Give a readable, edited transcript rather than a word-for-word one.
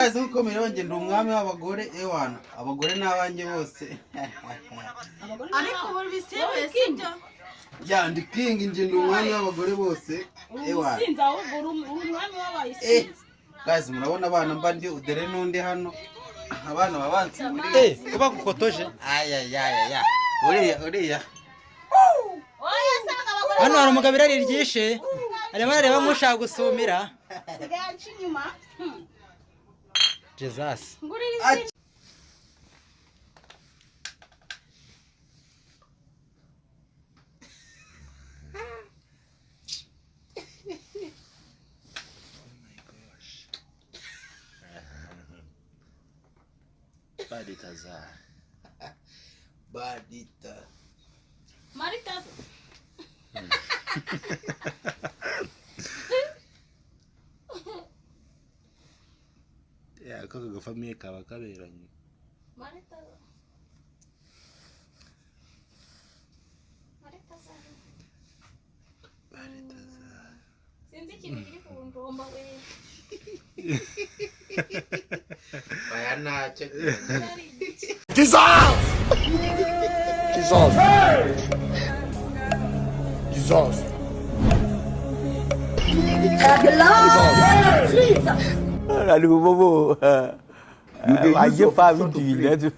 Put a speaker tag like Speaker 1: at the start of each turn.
Speaker 1: azi ukomera ngenda umwami w'abagore ewana abagore n'abanjye bose
Speaker 2: ariko buri bisebe sibyo
Speaker 1: yandi king ngenda umwami w'abagore bose ewana
Speaker 2: sinza ahubwo umwami w'abayisi
Speaker 1: guys murabona abana mba ndi udere n'undi hano abana babanze
Speaker 3: kuba gukotoje
Speaker 1: aya uriya
Speaker 3: hano hari umugabo ari ryishe arimo areba nk'ushaka gusumira Jesus
Speaker 1: Badita
Speaker 2: Marita
Speaker 1: ya kaka gafamiye kaba kaberanye
Speaker 2: Marita sinzi ikintu kiri ku njomba we
Speaker 1: aya ntacyo
Speaker 4: Jesus!
Speaker 5: Lalu bobo, aje pa mi di